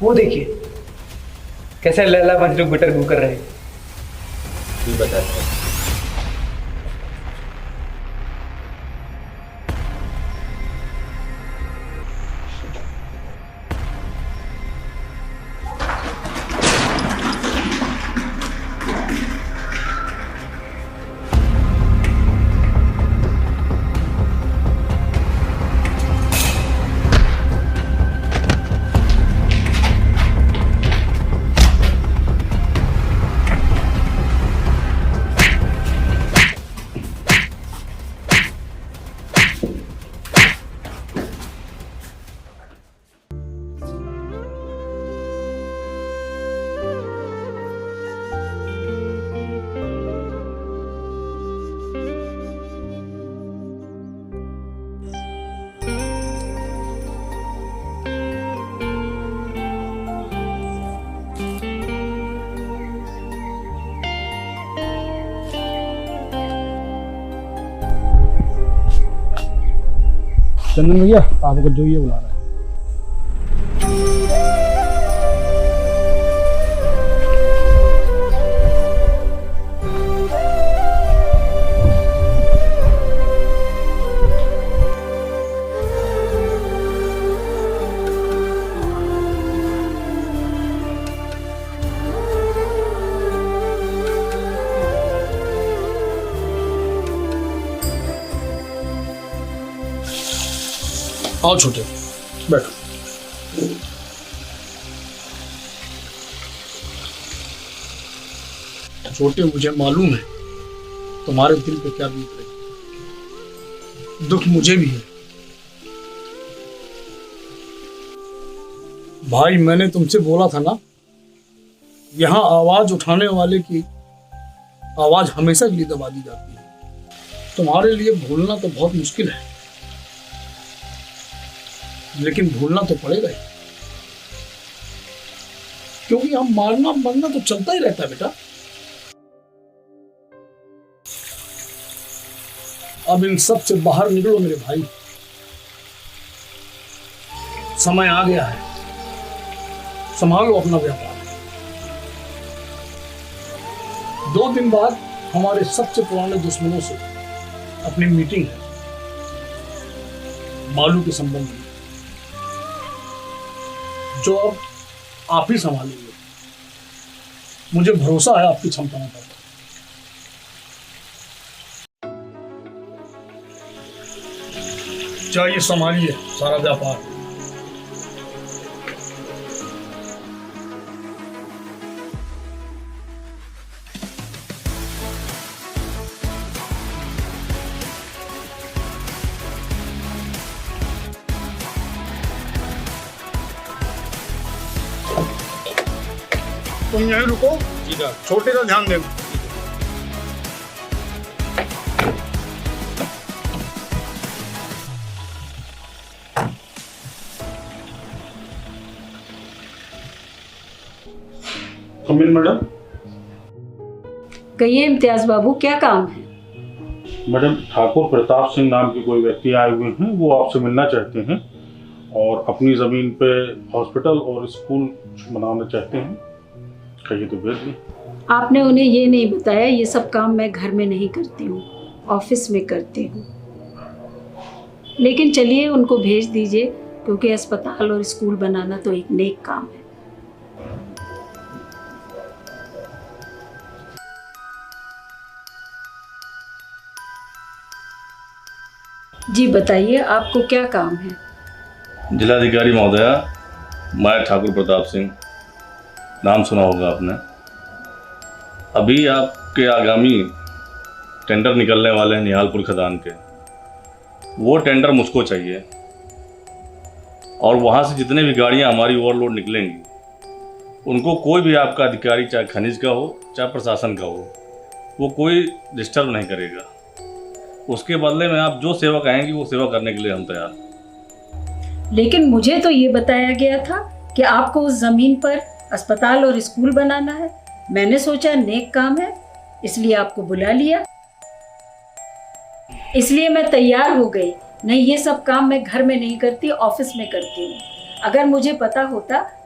वो देखिए कैसे लैला मजनू गुटर गु कर रहे हैं। तू बता सर। चंदन भैया आपको जो ये बुला रहा है। आओ छोटे बैठो। छोटे मुझे मालूम है तुम्हारे दिल पे क्या बीत रही, दुख मुझे भी है। भाई मैंने तुमसे बोला था ना, यहाँ आवाज उठाने वाले की आवाज हमेशा के लिए दबा दी जाती है। तुम्हारे लिए भूलना तो बहुत मुश्किल है, लेकिन भूलना तो पड़ेगा ही, क्योंकि हम मारना मरना तो चलता ही रहता है बेटा। अब इन सब से बाहर निकलो मेरे भाई, समय आ गया है, संभालो अपना व्यापार। 2 दिन बाद हमारे सबसे पुराने दुश्मनों से अपनी मीटिंग है, बालू के संबंध में, जो अब आप ही संभालेंगे। मुझे भरोसा है आपकी क्षमताओं पर। चाहिए संभालिए सारा व्यापार। तुम यहीं रुको, छोटे का ध्यान देना। Camille madam. कहिए इम्तियाज बाबू, क्या काम है? मैडम ठाकुर प्रताप सिंह नाम के कोई व्यक्ति आए हुए हैं, वो आपसे मिलना चाहते हैं और अपनी ज़मीन पे हॉस्पिटल और स्कूल बनाना चाहते हैं। कहिए तो भेज दें। आपने उन्हें ये नहीं बताया, ये सब काम मैं घर में नहीं करती हूँ, ऑफिस में करती हूँ। लेकिन चलिए उनको भेज दीजिए, क्योंकि अस्पताल और स्कूल बनाना तो एक नेक काम है। जी बताइए, आपको क्या काम है? जिलाधिकारी महोदया, मैं ठाकुर प्रताप सिंह, नाम सुना होगा आपने। अभी आपके आगामी टेंडर निकलने वाले हैं निहालपुर खदान के, वो टेंडर मुझको चाहिए। और वहाँ से जितने भी गाड़ियाँ हमारी ओवरलोड निकलेंगी, उनको कोई भी आपका अधिकारी, चाहे खनिज का हो चाहे प्रशासन का हो, वो कोई डिस्टर्ब नहीं करेगा। उसके बदले में आप जो सेवा कहेंगी वो सेवा करने के लिए हम तैयार। लेकिन मुझे तो ये बताया गया था कि आपको उस जमीन पर अस्पताल और स्कूल बनाना है। मैंने सोचा नेक काम है, इसलिए आपको बुला लिया। इसलिए मैं तैयार हो गई। नहीं, ये सब काम मैं घर में नहीं करती, ऑफिस में करती हूँ। अगर मुझे पता होता